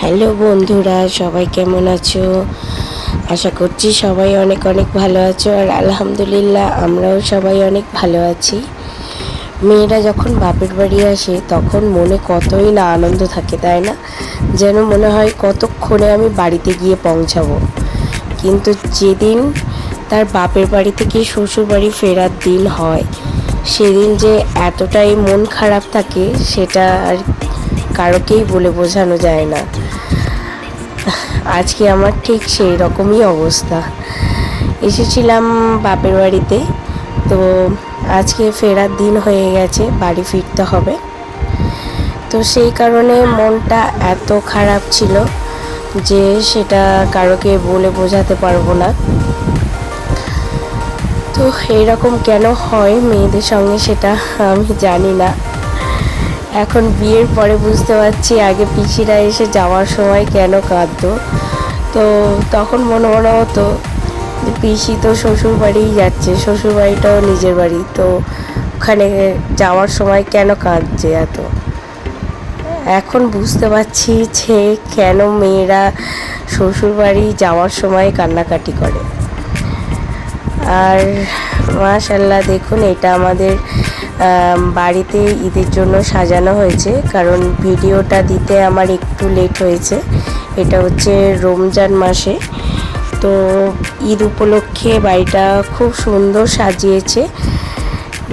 Hello বন্ধুরা, সবাই কেমন আছো? আশা করছি সবাই অনেক অনেক ভালো আছো। আর আলহামদুলিল্লাহ আমরাও সবাই অনেক ভালো আছি। মেয়েরা যখন বাপের বাড়ি আসে তখন মনে কতই না আনন্দ থাকে, তাই না? যেন মনে হয় কতক্ষণে আমি বাড়িতে গিয়ে পৌঁছাবো। কিন্তু যেদিন তার বাপের বাড়ি থেকে শ্বশুর বাড়ি ফেরার দিন হয়, সেদিন যে এতটাই মন খারাপ থাকে সেটা আর কারোকেই বলে বোঝানো যায় না। আজকে আমার ঠিক সেই রকমই অবস্থা। এসেছিলাম বাপের বাড়িতে, তো আজকে ফেরার দিন হয়ে গেছে, বাড়ি ফিরতে হবে। তো সেই কারণে মনটা এত খারাপ ছিল যে সেটা কারোকে বলে বোঝাতে পারবো না। তো এইরকম কেন হয় মেয়েদের সঙ্গে সেটা আমি জানি না। এখন বিয়ের পরে বুঝতে পারছি আগে পিসিরা এসে যাওয়ার সময় কেন কাঁদতো। তো তখন মনে মনে হতো যে পিসি তো শ্বশুর বাড়িই যাচ্ছে, শ্বশুর বাড়িটাও নিজের বাড়ি, তো ওখানে যাওয়ার সময় কেন কাঁদছে এত। এখন বুঝতে পারছি যে কেন মেয়েরা শ্বশুর বাড়ি যাওয়ার সময় কান্নাকাটি করে। আর মাশাআল্লাহ দেখুন, এটা আমাদের বাড়িতে ঈদের জন্য সাজানো হয়েছে, কারণ ভিডিওটা দিতে আমার একটু লেট হয়েছে। এটা হচ্ছে রমজান মাসে, তো ঈদ উপলক্ষে বাড়িটা খুব সুন্দর সাজিয়েছে।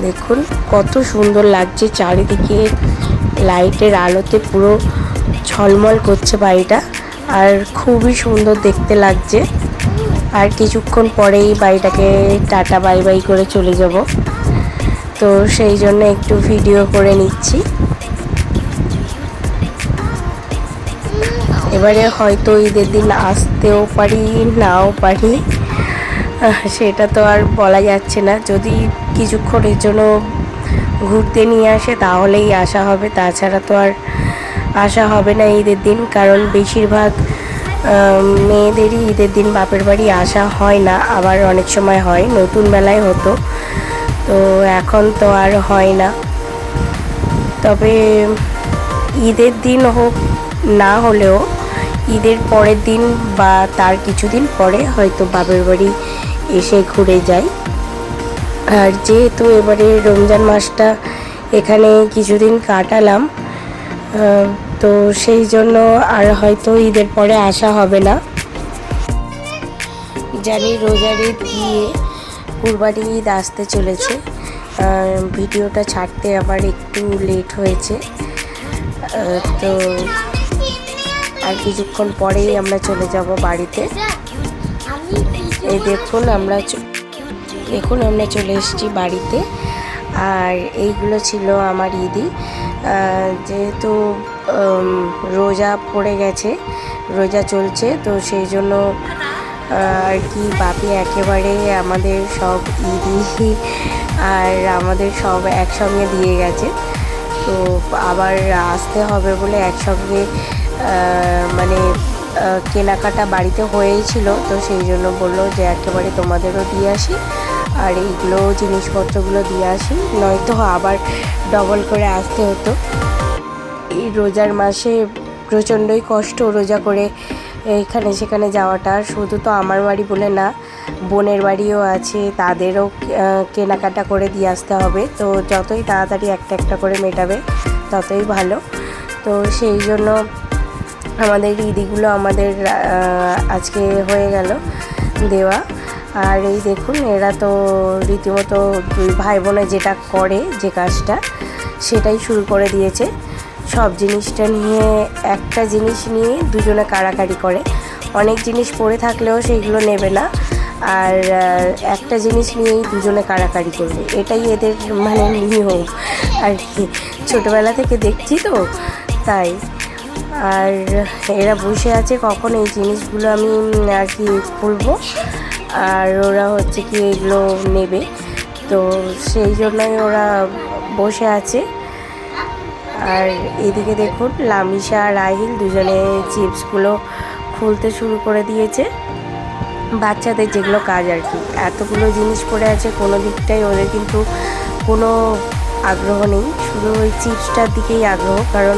দেখুন কত সুন্দর লাগছে, চারিদিকে লাইটের আলোতে পুরো ঝলমল করছে বাড়িটা, আর খুবই সুন্দর দেখতে লাগছে। আর কিছুক্ষণ পরেই বাড়িটাকে টাটা বাই বাই করে চলে যাব, তো সেই জন্য একটু ভিডিও করে নিচ্ছি। এবারে হয়তো ঈদের দিন আসতেও পারি, নাও পারি, সেটা তো আর বলা যাচ্ছে না। যদি কিছুক্ষণের জন্য ঘুরতে নিয়ে আসে তাহলেই আসা হবে, তাছাড়া তো আর আসা হবে না ঈদের দিন। কারণ বেশিরভাগ মেয়েদেরই ঈদের দিন বাপের বাড়ি আসা হয় না, আবার অনেক সময় হয়, নতুন বেলায় হতো, তো এখন তো আর হয় না। তবে ঈদের দিন হোক না হলেও ঈদের পরের দিন বা তার কিছুদিন পরে হয়তো বাপের বাড়ি এসে ঘুরে যাই। আর যেহেতু এবারে রমজান মাসটা এখানে কিছুদিন কাটালাম, তো সেই জন্য আর হয়তো ঈদের পরে আসা হবে না। জানি রোজার ঈদ গিয়ে কুরবানি ঈদ আসতে চলেছে, ভিডিওটা ছাড়তে আমার একটু লেট হয়েছে। তো আর কিছুক্ষণ পরেই আমরা চলে যাব বাড়িতে। এই দেখুন আমরা চলে এসেছি বাড়িতে। আর এইগুলো ছিল আমার ঈদি। যেহেতু রোজা পড়ে গেছে, রোজা চলছে, তো সেই জন্য আর কি বাপি একেবারে আমাদের সব ঈদি আর আমাদের সব একসঙ্গে দিয়ে গেছে। তো আবার আসতে হবে বলে একসঙ্গে মানে কেনাকাটা বাড়িতে হয়েই ছিল, তো সেই জন্য বললো যে একেবারে তোমাদেরও দিয়ে আসি আর এইগুলো জিনিসপত্রগুলো দিয়ে আসি, নয়তো আবার ডবল করে আসতে হতো। এই রোজার মাসে প্রচণ্ডই কষ্ট রোজা করে এখানে সেখানে যাওয়াটা। শুধু তো আমার বাড়ি বলে না, বোনের বাড়িও আছে, তাদেরও কেনাকাটা করে দিয়ে আসতে হবে। তো যতই তাড়াতাড়ি একটা একটা করে মেটাবে ততই ভালো। তো সেই জন্য আমাদের ঈদিগুলো আমাদের আজকে হয়ে গেল দেওয়া। আর এই দেখুন, এরা তো রীতিমতো দুই ভাই বোনে যেটা করে, যে কাজটা, সেটাই শুরু করে দিয়েছে। সব জিনিসটা নিয়ে, একটা জিনিস নিয়ে দুজনে কাড়াকাড়ি করে। অনেক জিনিস পড়ে থাকলেও সেইগুলো নেবে না, আর একটা জিনিস নিয়েই দুজনে কাড়াকাড়ি করবে, এটাই এদের মানে নিয়ম আর কি, ছোটোবেলা থেকে দেখছি তো তাই। আর এরা বসে আছে কখন এই জিনিসগুলো আমি আর কি খুলবো, আর ওরা হচ্ছে কি এগুলো নেবে, তো সেই জন্যই ওরা বসে আছে। আর এদিকে দেখুন লামিশা আর রাহিল দুজনে চিপসগুলো খুলতে শুরু করে দিয়েছে। বাচ্চাদের যেগুলো কাজ আর কি, এতগুলো জিনিস পড়ে আছে, কোনো দিকটাই ওদের কিন্তু কোনো আগ্রহ নেই, শুধু ওই চিপসটার দিকেই আগ্রহ। কারণ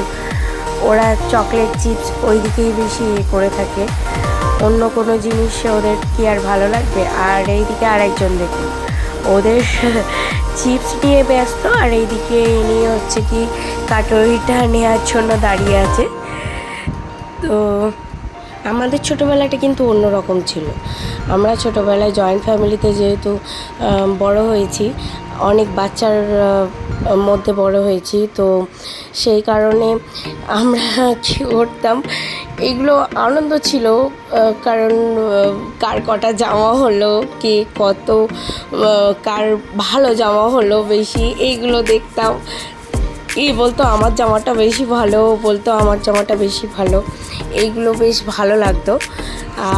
ওরা চকলেট চিপস ওই দিকেই বেশি করে থাকে, অন্য কোনো জিনিস ওদের কি আর ভালো লাগবে। আর এইদিকে আরেকজন দেখুন ওদের চিপস নিয়ে ব্যস্ত, আর এইদিকে নিয়ে হচ্ছে কি কাটরিটা নেওয়ার জন্য দাঁড়িয়ে আছে। তো আমাদের ছোটোবেলাটা কিন্তু অন্যরকম ছিল। আমরা ছোটোবেলায় জয়েন্ট ফ্যামিলিতে যেহেতু বড় হয়েছি, অনেক বাচ্চার মধ্যে বড় হয়েছি, তো সেই কারণে আমরা কী করতাম, এগুলো আনন্দ ছিল। কারণ কার কটা জামা হলো, কে কত কার ভালো জামা হলো বেশি, এইগুলো দেখতাম। বলতো আমার জামাটা বেশি ভালো, বলতো আমার জামাটা বেশি ভালো, এইগুলো বেশ ভালো লাগতো।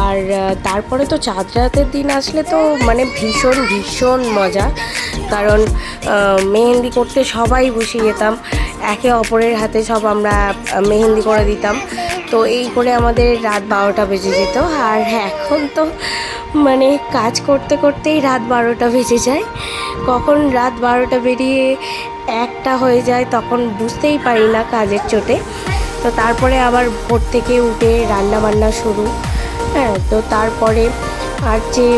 আর তারপরে তো চাঁদ রাতের দিন আসলে তো মানে ভীষণ ভীষণ মজা, কারণ মেহেন্দি করতে সবাই বসে যেতাম, একে অপরের হাতে সব আমরা মেহেন্দি করে দিতাম। তো এই করে আমাদের রাত 12টা বেজে যেত। আর এখন তো মানে কাজ করতে করতেই রাত 12টা বেজে যায়, কখন রাত 12টা বেরিয়ে 1টা হয়ে যায় তখন বুঝতেই পারি না কাজের চোটে। তো তারপরে আবার ভোর থেকে উঠে রান্না বান্না শুরু। হ্যাঁ, তো তারপরে আর যে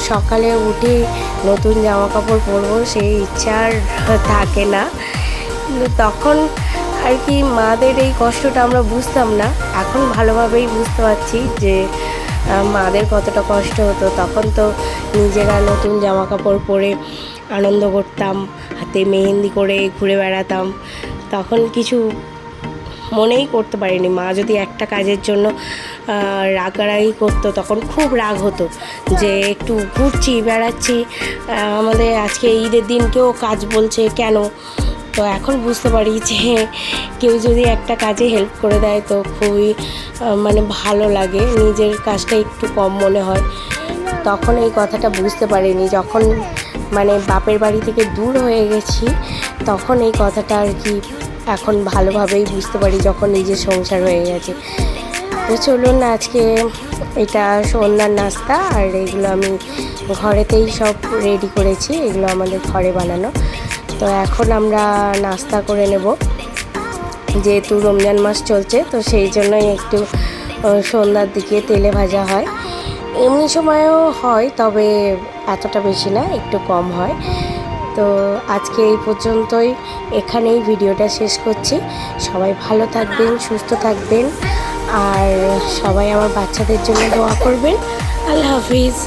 সকালে উঠে নতুন জামা কাপড় পরবো সেই ইচ্ছা আর থাকে না। তখন আর কি মাদের এই কষ্টটা আমরা বুঝতাম না, এখন ভালোভাবেই বুঝতে পারছি যে মাদের কতটা কষ্ট হতো। তখন তো নিজেরা নতুন জামা কাপড় পরে আনন্দ করতাম, হাতে মেহেন্দি করে ঘুরে বেড়াতাম। তখন কিছু মনেই করতে পারিনি। মা যদি একটা কাজের জন্য রাগারাগি করতো তখন খুব রাগ হতো যে একটু ঘুরছি বেড়াচ্ছি, আমাদের আজকে ঈদের দিনকেও কাজ বলছে কেন। তো এখন বুঝতে পারি যে কেউ যদি একটা কাজে হেল্প করে দেয় তো খুবই মানে ভালো লাগে, নিজের কাজটা একটু কম মনে হয়। তখন এই কথাটা বুঝতে পারিনি, যখন মানে বাপের বাড়ি থেকে দূর হয়ে গেছি তখন এই কথাটা আর কি এখন ভালোভাবেই বুঝতে পারি, যখন নিজের সংসার হয়ে গেছে। তো চলুন, আজকে এটা সন্ধ্যার নাস্তা, আর এগুলো আমি ঘরেতেই সব রেডি করেছি, এগুলো আমাদের ঘরে বানানো। তো এখন আমরা নাস্তা করে নেব, যেহেতু রমজান মাস চলছে তো সেই জন্যই একটু সন্ধ্যার দিকে তেলে ভাজা হয়। এমনি সময়ও হয়, তবে এতটা বেশি না, একটু কম হয়। তো আজকে এই পর্যন্তই, এখানেই ভিডিওটা শেষ করছি। সবাই ভালো থাকবেন, সুস্থ থাকবেন, আর সবাই আমার বাচ্চাদের জন্য দোয়া করবেন। আল্লাহ হাফিজ।